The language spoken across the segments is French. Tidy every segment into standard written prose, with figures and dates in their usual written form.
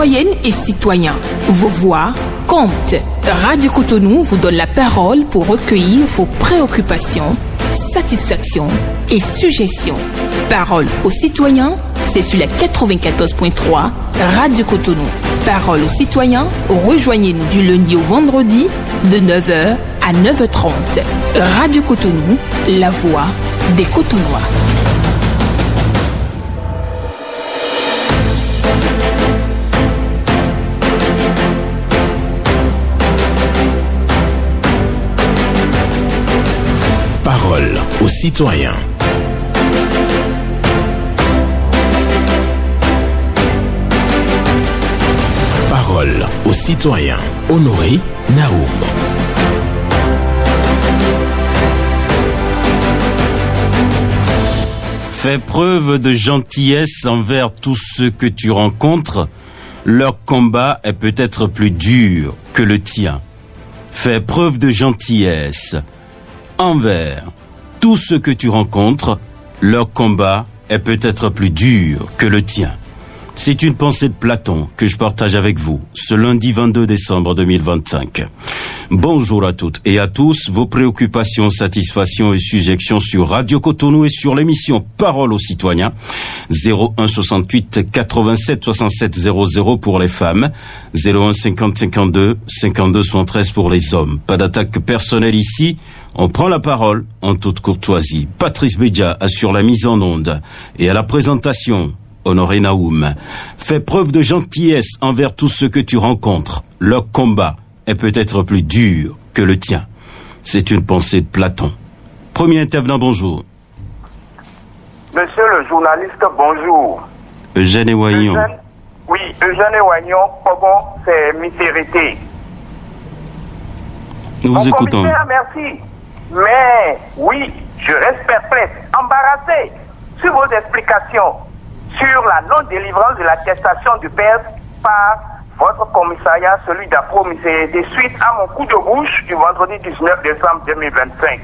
Citoyennes et citoyens, vos voix comptent. Radio Cotonou vous donne la parole pour recueillir vos préoccupations, satisfactions et suggestions. Parole aux citoyens, c'est sur la 94.3 Radio Cotonou. Parole aux citoyens, rejoignez-nous du lundi au vendredi de 9h à 9h30. Radio Cotonou, la voix des Cotonnois. Parole aux citoyens. Parole aux citoyens. Honoré Naoum. Fais preuve de gentillesse envers tous ceux que tu rencontres. Leur combat est peut-être plus dur que le tien. Fais preuve de gentillesse envers tous ceux que tu rencontres. Leur combat est peut-être plus dur que le tien. C'est une pensée de Platon que je partage avec vous ce lundi 22 décembre 2025. Bonjour à toutes et à tous. Vos préoccupations, satisfactions et suggestions sur Radio Cotonou et sur l'émission Parole aux citoyens. 01 68 87 67 00 pour les femmes. 01 50 52 52 73 pour les hommes. Pas d'attaque personnelle ici. On prend la parole en toute courtoisie. Patrice Bédia assure la mise en onde et à la présentation. Honoré Naoum, fais preuve de gentillesse envers tous ceux que tu rencontres. Leur combat est peut-être plus dur que le tien. C'est une pensée de Platon. Premier intervenant, bonjour. Monsieur le journaliste, bonjour. Eugène Ewaignon. Eugène Ewaignon, comment c'est misérité. Nous vous écoutons. Merci. Mais, oui, je reste perplexe, embarrassé sur vos explications sur la non-délivrance de l'attestation du père par votre commissariat, celui d'Afro-Misérité, suite à mon coup de bouche du vendredi 19 décembre 2025.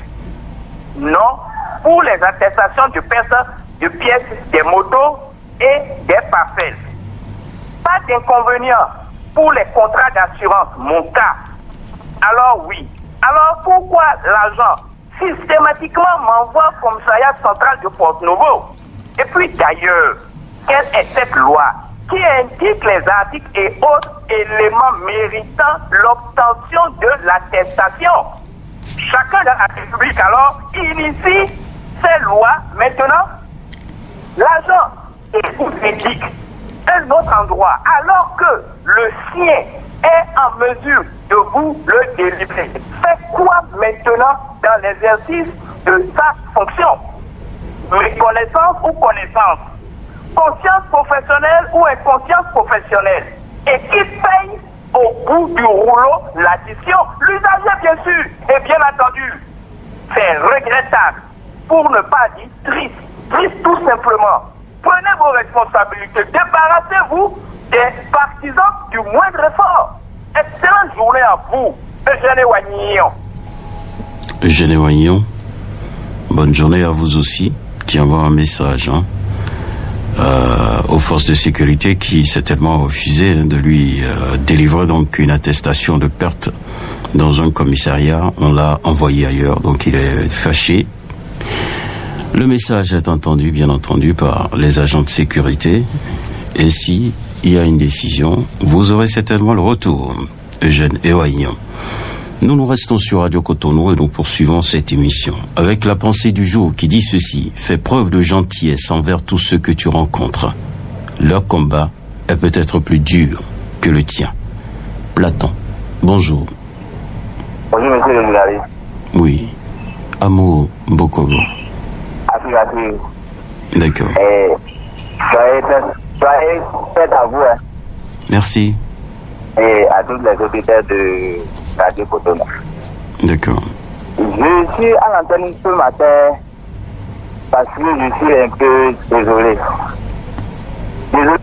Non, pour les attestations de perte de pièces des motos et des parcelles. Pas d'inconvénient pour les contrats d'assurance, mon cas. Alors oui. Alors pourquoi l'agent systématiquement m'envoie au commissariat central de Porto-Novo? Et puis d'ailleurs, quelle est cette loi qui indique les articles et autres éléments méritant l'obtention de l'attestation? Chacun dans la République alors initie ces lois. Maintenant, l'agent vous indique un autre endroit alors que le sien est en mesure de vous le délivrer. Fait quoi maintenant dans l'exercice de sa fonction? Méconnaissance ou connaissance? Conscience professionnelle ou inconscience professionnelle? Et qui paye au bout du rouleau l'addition? L'usager, bien sûr, et bien entendu. C'est regrettable, pour ne pas dire triste. Triste tout simplement. Prenez vos responsabilités, débarrassez-vous des partisans du moindre effort. Excellente journée à vous, Eugène Ewaignon. Eugène Ewaignon, bonne journée à vous aussi, qui envoie un message aux forces de sécurité qui certainement refusé de lui délivrer donc une attestation de perte dans un commissariat. On l'a envoyé ailleurs, donc il est fâché. Le message est entendu, bien entendu, par les agents de sécurité. Et si il y a une décision, vous aurez certainement le retour. Eugène Ewaignon. Nous restons sur Radio Cotonou et nous poursuivons cette émission avec la pensée du jour qui dit ceci: fais preuve de gentillesse envers tous ceux que tu rencontres. Leur combat est peut-être plus dur que le tien. Platon. Bonjour. Bonjour, monsieur le journaliste. Oui. Amour Bokovo. Affirmatif. D'accord. Soyez prêts à vous. Hein. Merci. Et à tous les auditeurs de Radio Cotonou. D'accord. Je suis à l'antenne ce matin parce que je suis un peu désolé. Désolé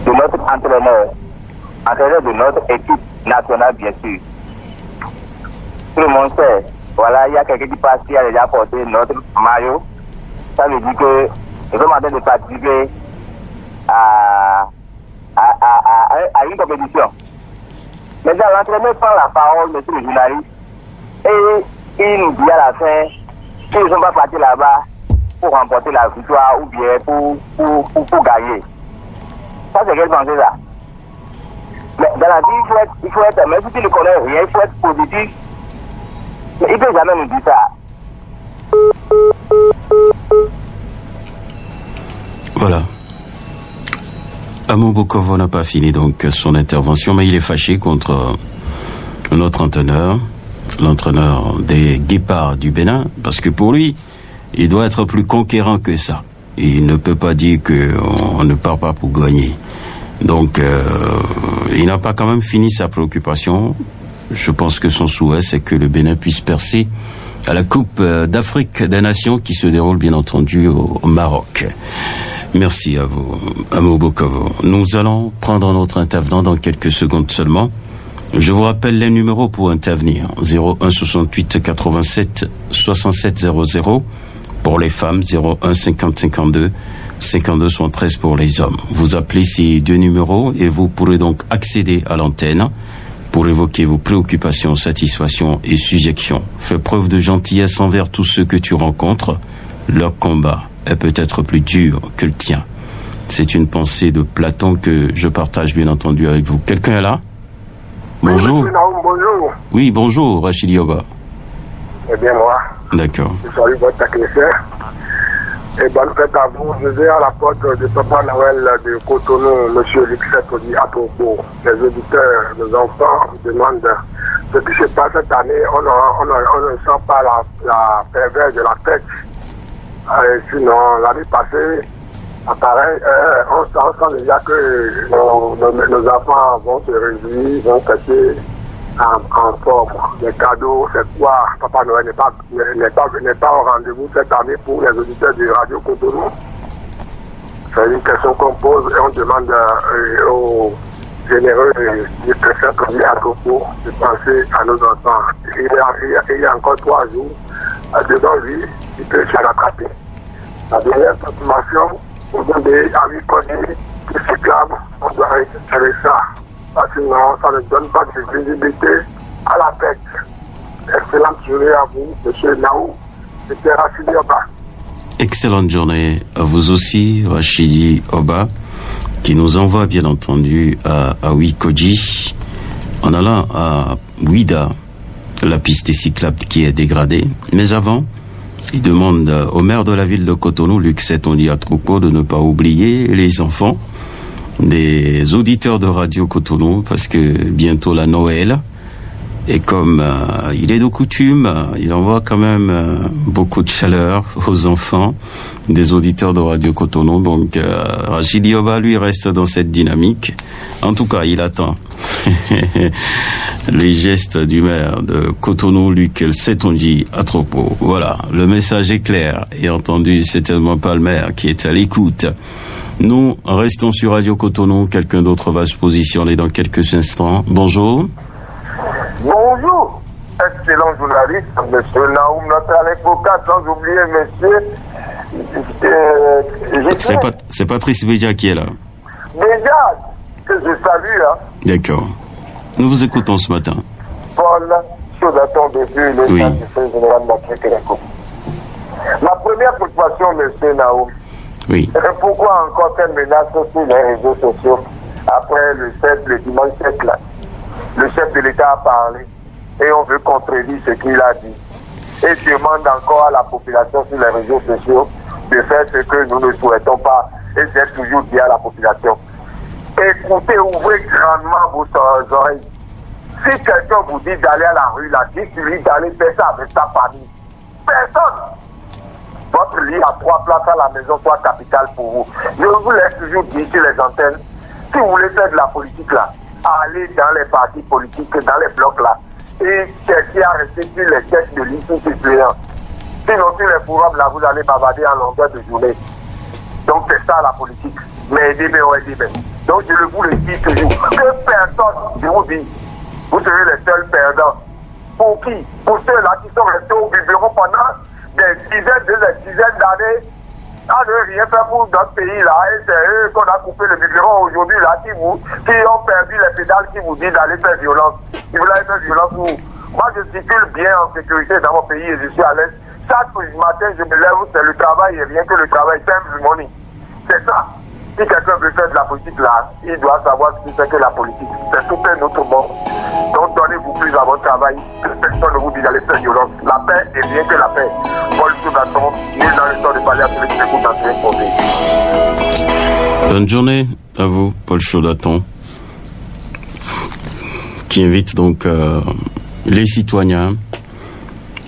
de notre entraîneur de notre équipe nationale, bien sûr. Tout le monde sait, voilà, il y a quelqu'un qui passe qui a déjà porté notre maillot. Ça veut dire que nous sommes en train de participer à à une compétition. Maintenant, l'entraîneur prend la parole, monsieur le journaliste, et il nous dit à la fin qu'ils ne sont pas partis là-bas pour remporter la victoire ou bien pour gagner. Ça, c'est quelle pensée ça? Mais dans la vie, il faut être, même si tu ne connais rien, il faut être positif. Mais il ne peut jamais nous dire ça. Voilà. Amo Bokovo n'a pas fini donc son intervention, mais il est fâché contre notre entraîneur, l'entraîneur des Guépards du Bénin, parce que pour lui, il doit être plus conquérant que ça. Il ne peut pas dire qu'on ne part pas pour gagner. Donc, il n'a pas quand même fini sa préoccupation. Je pense que son souhait, c'est que le Bénin puisse percer à la Coupe d'Afrique des Nations qui se déroule bien entendu au Maroc. Merci à vous, Amo Bokovo. Nous allons prendre notre intervenant dans quelques secondes seulement. Je vous rappelle les numéros pour intervenir. 01 68 87 67 00 pour les femmes, 01 50 52 52 73 pour les hommes. Vous appelez ces deux numéros et vous pourrez donc accéder à l'antenne pour évoquer vos préoccupations, satisfactions et sujections. Fais preuve de gentillesse envers tous ceux que tu rencontres. Leur combat est peut-être plus dur que le tien. C'est une pensée de Platon que je partage bien entendu avec vous. Quelqu'un est là? Bonjour. Oui, bonjour. Oui, bonjour, Rachid Yoba. Eh bien, moi. D'accord. Je salue votre technicien. Et bonne fête à vous. Je vais à la porte de Papa Noël de Cotonou, M. Luxet Odi Atoko. Les auditeurs, les enfants demandent ce qui se passe cette année. On ne sent pas la pervers de la fête. Sinon, l'année passée, pareil, on sent déjà que nos enfants vont se réjouir, vont fêter en forme. Les cadeaux, c'est quoi? Papa Noël n'est pas au rendez-vous cette année pour les auditeurs de Radio Cotonou. C'est une question qu'on pose et on demande aux généreux du préfet comme à propos de penser à nos enfants. Il y a encore 3 jours, devant lui, il peut se rattraper. La dernière information, on donne des avis connus qui cyclables, on doit récupérer ça. Parce que sinon, ça ne donne pas de visibilité à la fête. Excellente journée à vous, M. Naou. C'était Rachidi Oba. Excellente journée à vous aussi, Rachidi Oba, qui nous envoie bien entendu à Wikoji, en allant à Ouida, la piste des cyclables qui est dégradée. Mais avant, il demande au maire de la ville de Cotonou, Luxet Odi Atoko, de ne pas oublier les enfants des auditeurs de Radio Cotonou, parce que bientôt la Noël, et comme il est de coutume, il envoie quand même beaucoup de chaleur aux enfants des auditeurs de Radio Cotonou. Donc Rachid Yoba, lui, reste dans cette dynamique. En tout cas, il attend les gestes du maire de Cotonou, Luxet Odi Atoko. Voilà, le message est clair et entendu. C'est tellement pas le maire qui est à l'écoute. Nous restons sur Radio Cotonou. Quelqu'un d'autre va se positionner dans quelques instants. Bonjour. Bonjour, excellent journaliste, monsieur Naoum, notre avocat, sans oublier monsieur. C'est Patrice Bédia qui est là. Bédia, que je salue. D'accord. Nous vous écoutons ce matin. Paul, Chaudaton depuis le Oui. centre général d'Afrique. Ma première préoccupation, monsieur Naoum, Oui. pourquoi encore telle menace sur les réseaux sociaux après le dimanche 7 là? Le chef de l'État a parlé et on veut contredire ce qu'il a dit. Et demande encore à la population sur les réseaux sociaux de faire ce que nous ne souhaitons pas et c'est toujours dit à la population. Écoutez, ouvrez grandement vos oreilles. Si quelqu'un vous dit d'aller à la rue, là, dites-lui d'aller faire ça avec sa famille. Personne. Votre lit à 3 places à la maison soit capital pour vous. Je vous laisse toujours dire sur les antennes, si vous voulez faire de la politique là, allez dans les partis politiques, dans les blocs là, et cherchez à rester sur les têtes de liste suppléants. Sinon, sur les forums là, vous allez bavarder en longueur de journée. Donc, c'est ça la politique. Mais aidez bien, aidez bien. Donc, je vous le dis toujours, que personne, je vous dis, vous serez les seuls perdants. Pour qui? Pour ceux-là qui sont restés au biberon pendant des dizaines d'années, à ne rien faire pour notre pays-là, et c'est eux qu'on a coupé le biberon aujourd'hui, là, qui ont perdu les pédales, qui vous disent d'aller faire violence. Ils veulent aller faire violence où? Moi, je circule bien en sécurité dans mon pays et je suis à l'aise. Chaque matin, je me lève, c'est le travail et rien que le travail, time money. C'est ça. Si quelqu'un veut faire de la politique là, il doit savoir ce que c'est que la politique. C'est tout un autre monde. Donc donnez-vous plus à votre travail, que personne ne vous dit d'aller faire violence. La paix est rien que la paix. Paul Chaudaton, nul dans le temps de parler à celui qui écoute dans ce projet. Bonne journée à vous, Paul Chaudaton, qui invite donc les citoyens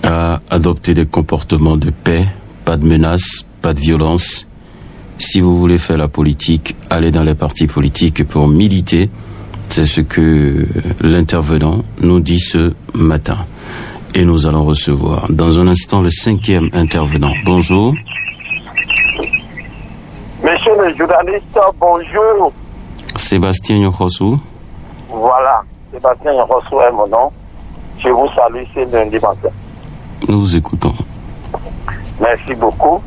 à adopter des comportements de paix, pas de menaces, pas de violence. Si vous voulez faire la politique, allez dans les partis politiques pour militer. C'est ce que l'intervenant nous dit ce matin. Et nous allons recevoir dans un instant le 5e intervenant. Bonjour. Monsieur le journaliste, bonjour. Sébastien Yonrossou. Voilà, Sébastien Yonrossou est mon nom. Je vous salue ce lundi matin. Nous vous écoutons. Merci beaucoup.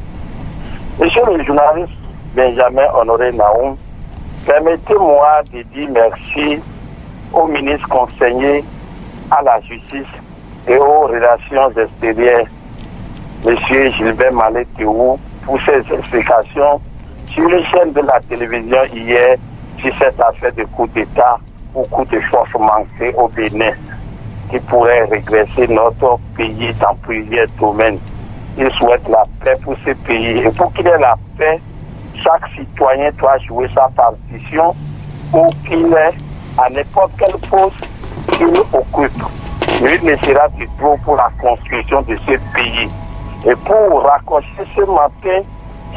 Monsieur le journaliste Benjamin Honoré Naoum, permettez-moi de dire merci au ministre conseiller à la justice et aux relations extérieures, monsieur Gilbert Malé-Théou, pour ses explications sur les chaînes de la télévision hier sur cette affaire de coup d'État ou coup de force manqué au Bénin, qui pourrait régresser notre pays dans plusieurs domaines. Il souhaite la paix pour ce pays. Et pour qu'il ait la paix, chaque citoyen doit jouer sa partition pour qu'il ait à n'importe quel poste qu'il occupe. Lui ne sera du tout pour la construction de ce pays. Et pour raccrocher ce matin,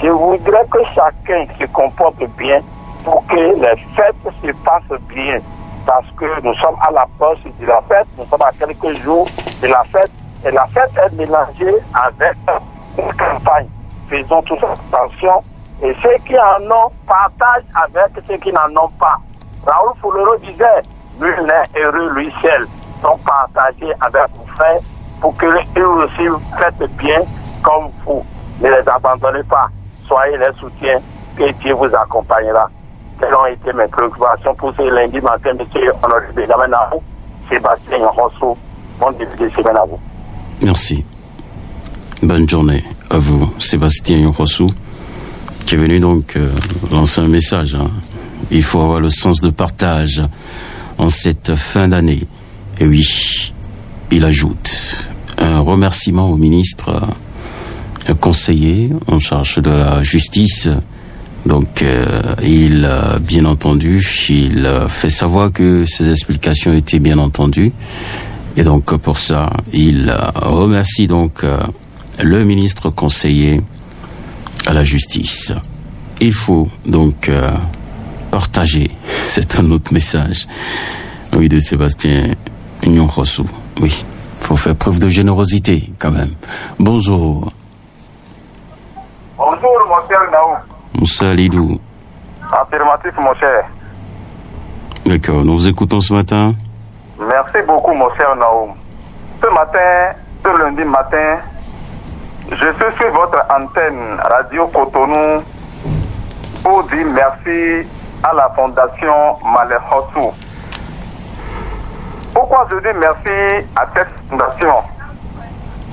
je voudrais que chacun se comporte bien pour que les fêtes se passent bien. Parce que nous sommes à l'approche de la fête, nous sommes à quelques jours de la fête, et la fête est mélangée avec une campagne. Faisons tous attention, et ceux qui en ont partagent avec ceux qui n'en ont pas. Raoul Foulero disait, nul n'est heureux lui seul. Donc partagez avec vos frères pour que eux aussi faites bien comme vous. Ne les abandonnez pas, soyez les soutiens, et Dieu vous accompagnera. Quelles ont été mes préoccupations pour ce lundi matin, monsieur Honoré Benjamin Naoum, Sébastien Yonrossou. Bon début de semaine à vous. Merci. Bonne journée à vous, Sébastien Yonrossou, qui est venu donc lancer un message. Il faut avoir le sens de partage en cette fin d'année. Et oui, il ajoute un remerciement au ministre conseiller en charge de la justice. Donc, il bien entendu, il fait savoir que ses explications étaient bien entendues. Et donc, pour ça, il remercie donc le ministre conseiller à la justice. Il faut donc partager, c'est un autre message, oui, de Sébastien Yonrossou. Oui, il faut faire preuve de générosité quand même. Bonjour. Bonjour, mon cher Naoum. Moussa Lidou. Affirmatif, mon cher. D'accord, nous vous écoutons ce matin. Merci beaucoup, mon cher Naoum. Ce matin, ce lundi matin, je suis sur votre antenne Radio Cotonou pour dire merci à la Fondation Malé-Hossou. Pourquoi je dis merci à cette fondation?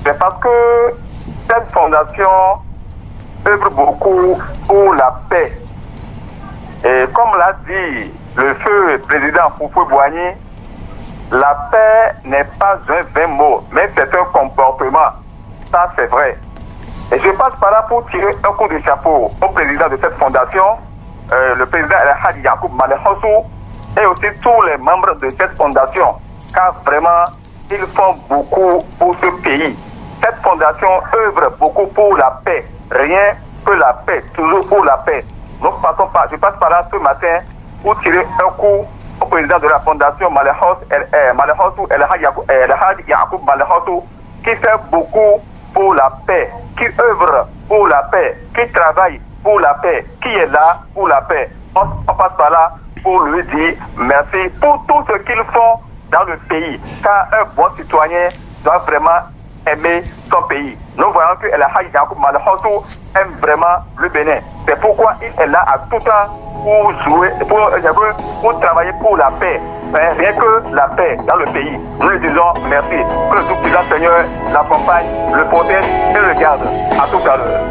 C'est parce que cette fondation œuvre beaucoup pour la paix. Et comme l'a dit le feu président Houphouët-Boigny, la paix n'est pas un vain mot, mais c'est un comportement. Ça, c'est vrai. Et je passe par là pour tirer un coup de chapeau au président de cette fondation, le président El Hadji Yacoub Malé-Hossou, et aussi tous les membres de cette fondation, car vraiment, ils font beaucoup pour ce pays. Cette fondation œuvre beaucoup pour la paix. Rien que la paix, toujours pour la paix. Donc, je passe par là ce matin pour tirer un coup au président de la fondation Malé-Hossou, El Hadji Yacoub Malé-Hossou, qui fait beaucoup pour la paix, qui œuvre pour la paix, qui travaille pour la paix, qui est là pour la paix. On passe par là pour lui dire merci pour tout ce qu'ils font dans le pays. Car un bon citoyen doit vraiment aimer son pays. Nous voyons que El Hadj Yacoub Malhossou aime vraiment le Bénin. C'est pourquoi il est là à tout temps pour jouer, pour travailler pour la paix. Rien que la paix dans le pays. Nous lui disons merci. Que le tout-puissant Seigneur l'accompagne, le protège et le garde. À tout à l'heure.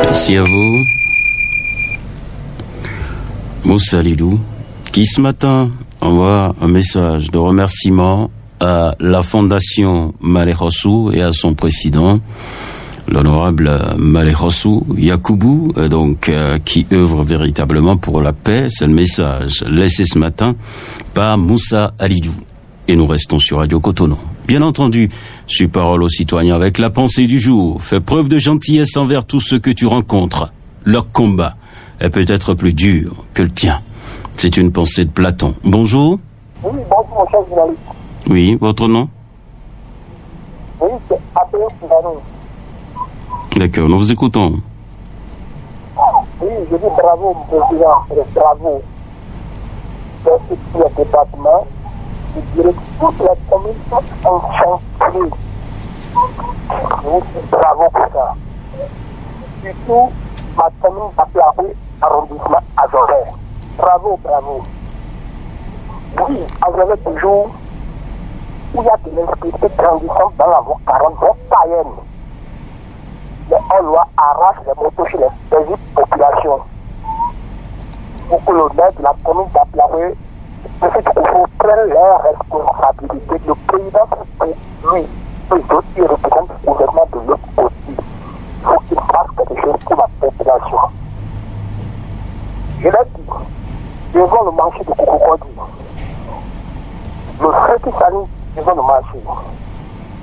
Merci à vous. Moussa Lidou, qui ce matin envoie un message de remerciement à la Fondation Malhossou et à son président, l'honorable Malhossou Yacoubou, qui œuvre véritablement pour la paix. C'est le message laissé ce matin par Moussa Alidou. Et nous restons sur Radio Cotonou. Bien entendu, sur Parole aux citoyens avec la pensée du jour. Fais preuve de gentillesse envers tous ceux que tu rencontres. Leur combat est peut-être plus dur que le tien. C'est une pensée de Platon. Bonjour. Oui, bonjour, mon cher journaliste. Oui, votre nom? Oui, c'est Abel Soudanou. D'accord, nous vous écoutons. Oui, je dis bravo, mon président, bravo. Dans tout le département, je dirais que toutes les communes sont enchantées. Je vous dis bravo pour ça. Surtout, ma commune d'Aplaoué, arrondissement Azoré. Bravo, bravo. Oui, Azoré toujours, où il y a de l'insécurité grandissante dans la voie 40, voie païenne. Mais on doit arracher les motos chez les petites populations. Pour que le maire de la commune d'Aplaoué, M. Toukoufou, prenne leurs responsabilités. Le président, pour lui, les autres, il représente le gouvernement de l'autre côté. Il faut qu'il fasse quelque chose pour la population. Je l'ai dit, devant le marché de Koukoukoudi, le feu qui s'allume devant le marché,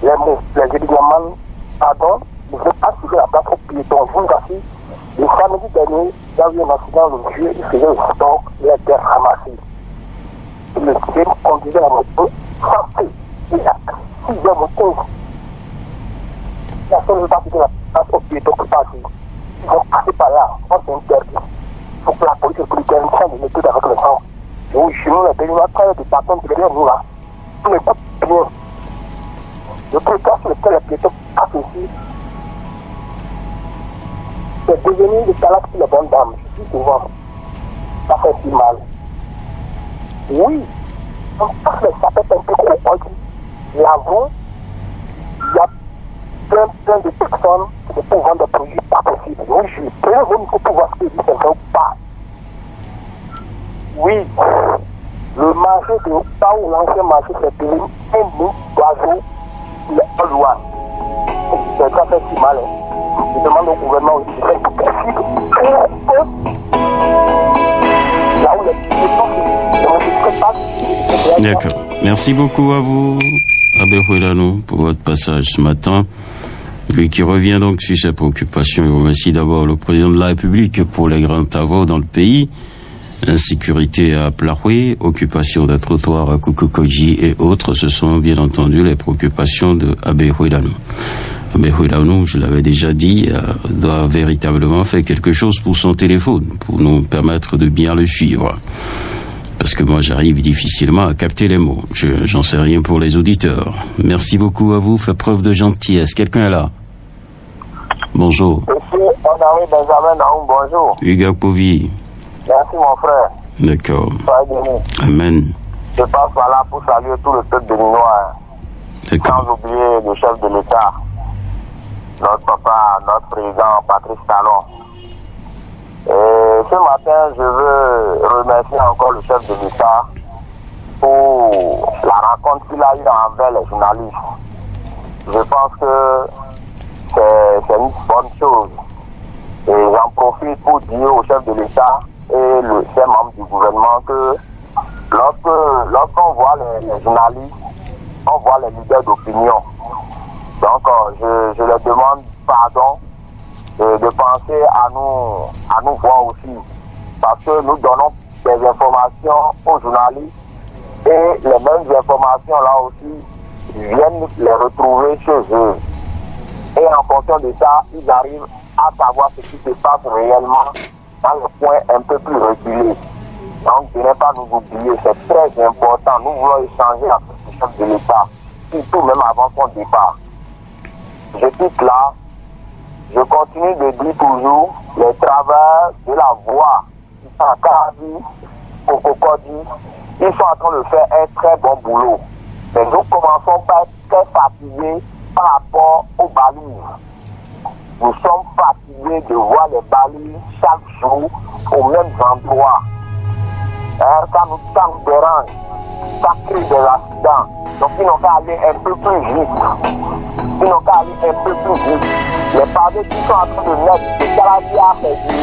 les évidemment, pardon, ils veulent assurer la place aux piétons. Je vous assure, le samedi dernier, il y a eu un accident le vieux, il faisait le stock, il a été ramassé. Le crime conduisait la moto, frappé, il y a 6 heures moto. La seule partie de la place aux piétons qui passe, ils vont passer par là, on s'est interdit. Il faut que la police républicaine change de méthode avec le sang. Oui, chez nous, les bénévoles de patron derrière nous là, on écoute bien. Le prétexte sur lequel les piétons passent aussi, c'est devenu le talent pour les bonnes dames. Je dis souvent, ça fait si mal. Oui, on passe les sapettes un peu trop. L'avant, il y a plein de personnes qui peuvent vendre des produits pas possibles. Oui, je suis prêt, il faut pouvoir se dire c'est vrai ou pas. Oui, le marché de là où l'ancien marché s'est devenu un nid d'oiseaux, il est en loi. C'est ça fait si mal. Je demande au gouvernement aussi de faire tout possible pour là où les D'accord. Merci beaucoup à vous, Abbé Huilano, pour votre passage ce matin. Lui qui revient donc sur ses préoccupations. Il remercie d'abord le président de la République pour les grands travaux dans le pays. Insécurité à Plaoué, occupation d'un trottoir à Koukoukoji et autres. Ce sont bien entendu les préoccupations de Abbé Huilano. Abbé Huilano, je l'avais déjà dit, doit véritablement faire quelque chose pour son téléphone, pour nous permettre de bien le suivre. Parce que moi, j'arrive difficilement à capter les mots. J'en sais rien pour les auditeurs. Merci beaucoup à vous. Faites preuve de gentillesse. Quelqu'un est là? Bonjour. Monsieur Honoré Benjamin Naoum, bonjour. Hugues Pouvi. Merci mon frère. D'accord. Soyez béni. Amen. Je passe par là pour saluer tout le peuple béninois. D'accord. Sans oublier le chef de l'État, notre papa, notre président Patrice Talon. Et ce matin, je veux remercier encore le chef de l'État pour la rencontre qu'il a eue envers les journalistes. Je pense que c'est une bonne chose. Et j'en profite pour dire au chef de l'État et ses membres du gouvernement que lorsqu'on voit les journalistes, on voit les leaders d'opinion. Donc, je leur demande pardon de penser à nous voir aussi. Parce que nous donnons des informations aux journalistes et les mêmes informations là aussi viennent les retrouver chez eux. Et en fonction de ça, ils arrivent à savoir ce qui se passe réellement dans le point un peu plus reculé. Donc, de ne pas nous oublier, c'est très important. Nous voulons échanger avec le chef de l'État, surtout même avant son départ. je quitte là, je continue de dire toujours les travailleurs de la voie, Karavi, Kokokodi, ils sont en train de faire un très bon boulot. Mais nous commençons par être très fatigués par rapport aux balises. Nous sommes fatigués de voir les balises chaque jour aux mêmes endroits. Ça nous dérange, ça crée des accidents. Donc ils n'ont qu'à aller un peu plus vite. Les pavés qui sont en train de mettre des Karavi à Fédé,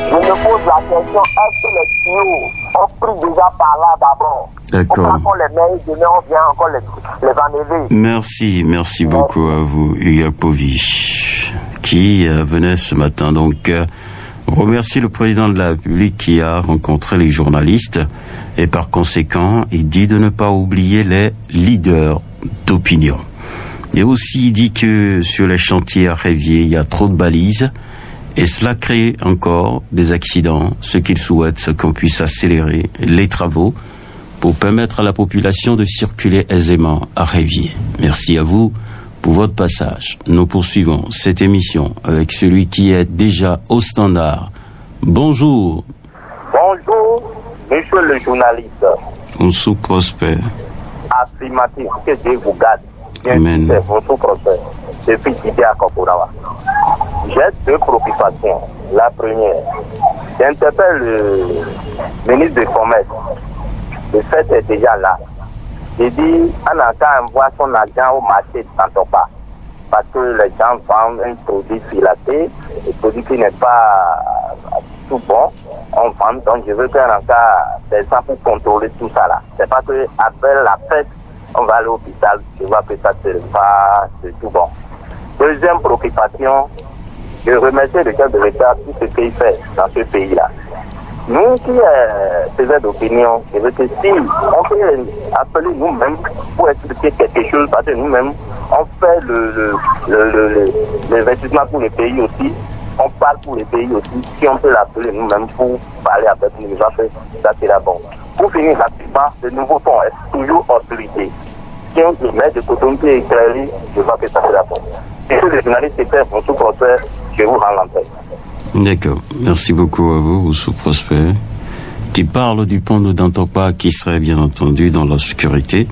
je me pose la question, est-ce que les tuyaux ont pris déjà par là d'abord? D'accord. On les met, demain on vient encore les enlever. Merci beaucoup à vous, Yapovich, qui venait ce matin donc remercier le président de la République qui a rencontré les journalistes et par conséquent, il dit de ne pas oublier les leaders d'opinion. Et aussi, il dit que sur les chantiers à Révier, il y a trop de balises et cela crée encore des accidents. Ce qu'il souhaite, c'est qu'on puisse accélérer les travaux pour permettre à la population de circuler aisément à Révier. Merci à vous pour votre passage. Nous poursuivons cette émission avec celui qui est déjà au standard. Bonjour. Bonjour, monsieur le journaliste. Bonjour, Prosper. Affirmatif, que Dieu vous garde. Amen. Bonjour, Prosper. Depuis Titi à Kokorawa. J'ai deux préoccupations. La première, j'interpelle le ministre du Commerce. Le fait est déjà là. J'ai dit, on a qu'à envoyer son argent au marché de Santopa. Parce que les gens vendent un produit filaté, un produit qui n'est pas tout bon. On vend, donc je veux qu'on a qu'à faire ça pour contrôler tout ça là. C'est pas que après la fête, on va aller à l'hôpital, je vois que ça c'est pas tout bon. Deuxième préoccupation, je remercie le chef de l'État pour ce qu'il fait dans ce pays-là. Nous qui faisons d'opinion, je veux que si on peut appeler nous-mêmes pour expliquer quelque chose, parce que nous-mêmes, on fait l'investissement pour le pays aussi, on parle pour le pays aussi, si on peut l'appeler nous-mêmes pour parler avec nous, ça c'est là bon. Pour finir rapidement, le nouveau fonds est toujours hostilité. Si on le met de Cotonou et éclairé, je vois que ça c'est là bon. Et si les journalistes étaient vont tout procès, je vous rends l'antenne. D'accord. Merci beaucoup à vous, Oussou Prosper, qui parle du pont de Dantopa qui serait bien entendu dans l'obscurité.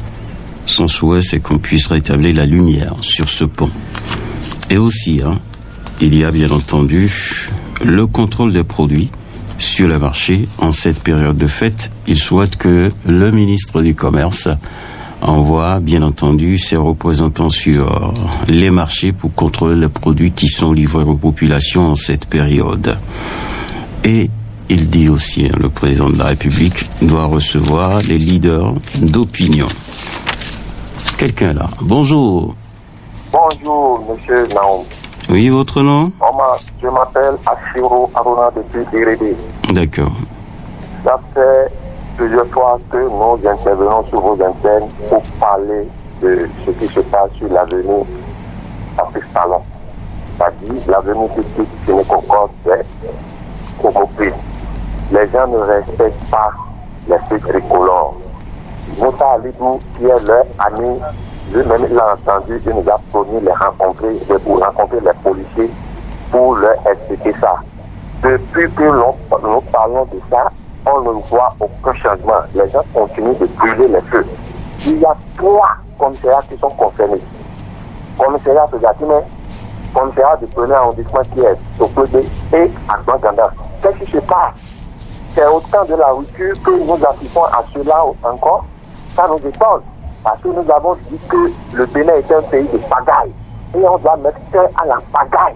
Son souhait, c'est qu'on puisse rétablir la lumière sur ce pont. Et aussi, il y a bien entendu le contrôle des produits sur le marché. En cette période de fête, il souhaite que le ministre du Commerce envoie bien entendu ses représentants sur les marchés pour contrôler les produits qui sont livrés aux populations en cette période. Et il dit aussi, le président de la République doit recevoir les leaders d'opinion. Quelqu'un là. Bonjour. Bonjour, monsieur Naoum. Oui, votre nom? Je m'appelle Ashiro Aruna depuis Irédé. D'accord. Ça fait plusieurs fois que nous intervenons sur vos antennes pour parler de ce qui se passe sur l'avenue Patrice Talon. C'est-à-dire l'avenue qui finit Concorde, c'est Comopé. Les gens ne respectent pas les feux tricolores. Moussa Alidou, qui est leur ami, lui-même il a entendu, il nous a promis pour rencontrer les policiers pour leur expliquer ça. Depuis que nous parlons de ça, on ne voit aucun changement. Les gens continuent de brûler les feux. Il y a 3 commissariats qui sont concernés. Commissariat de Gatine, commissariat du premier arrondissement qui est au Clodé et à Gwanganda. Qu'est-ce qui se passe? C'est autant de la rupture que nous assistons à cela encore. Ça nous étonne. Parce que nous avons dit que le Bénin est un pays de pagaille. Et on doit mettre fin à la pagaille.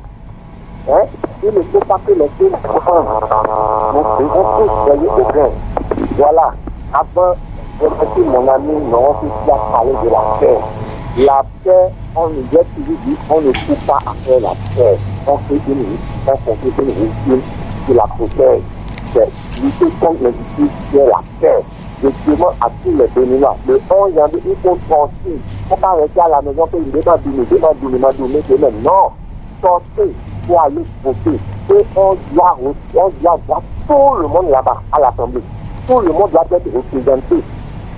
Il ne faut pas que les filles nous devons tous veiller au bien. Voilà. Avant, je remercie mon ami Noron qui a parlé de la paix. La paix, on nous a toujours dit, on ne peut pas faire la paix. On fait une régime qui la protège. C'est lutter contre l'injustice, c'est la paix. Je demande à tous les Béninois, le 11 janvier, il faut sortir. Il ne faut pas rester à la maison que il demande. Non, sortez pour aller voter. Et on doit voir tout le monde là-bas à l'Assemblée. Tout le monde doit être représenté.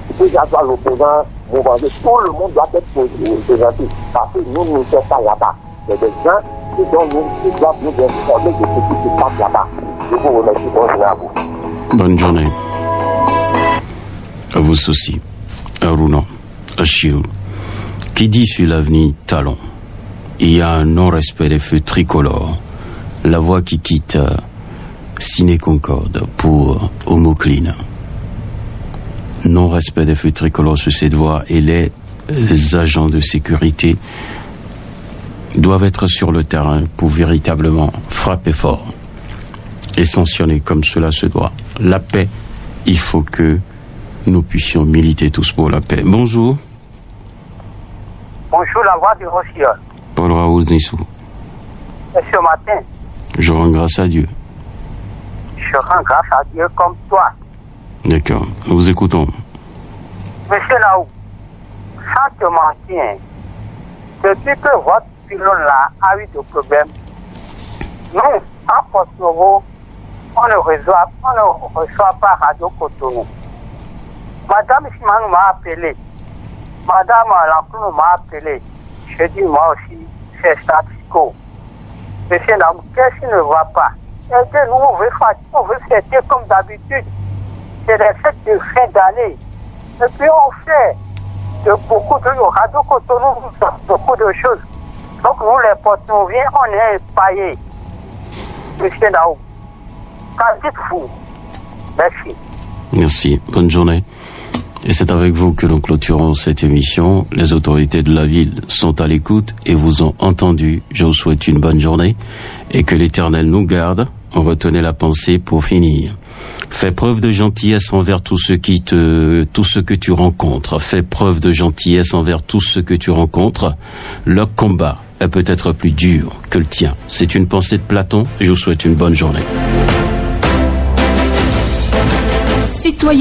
Il peut y avoir l'opposant, Vous voyez, tout le monde doit être gentil. Parce que nous ne sommes pas là-bas. Il y a des gens qui doivent nous informer de ce qui se passe là-bas. Je vous remercie. Bonne journée à vous. Bonne journée. À vous aussi. Aruna, Achirou. Qui dit sur l'avenue Talon, il y a un non-respect des feux tricolores. La voix qui quitte Ciné Concorde pour Homocline. Non-respect des feux tricolores sur cette voie et les agents de sécurité doivent être sur le terrain pour véritablement frapper fort et sanctionner comme cela se doit. La paix, il faut que nous puissions militer tous pour la paix. Bonjour. Bonjour, la voix du Rossignol. Paul Raoul Nissou. Ce matin, Je rends grâce à Dieu. je rends grâce à Dieu comme toi. D'accord. Nous vous écoutons. Monsieur Naou, sans te mentir, depuis que votre pylône-là a eu des problèmes, nous, en Porto-Novo, on ne reçoit pas Radio Cotonou. Madame Simanou m'a appelé. Madame Lanclou m'a appelé. Je dis moi aussi, c'est statico. Monsieur Naou, qu'est-ce qui ne va pas? Aidez-nous, on veut fêter comme d'habitude. C'est les fêtes de fin d'année. Et puis on fait beaucoup de Radio Cotonou, beaucoup de choses. Donc nous les Porto-Noviens, on est épaillés. Monsieur Naou, qu'en dites-vous? Merci. Merci. Bonne journée. Et c'est avec vous que nous clôturons cette émission. Les autorités de la ville sont à l'écoute et vous ont entendu. Je vous souhaite une bonne journée et que l'Éternel nous garde. Retenez la pensée pour finir. Fais preuve de gentillesse envers tous ceux que tu rencontres. Fais preuve de gentillesse envers tous ceux que tu rencontres. Leur combat est peut-être plus dur que le tien. C'est une pensée de Platon. Je vous souhaite une bonne journée.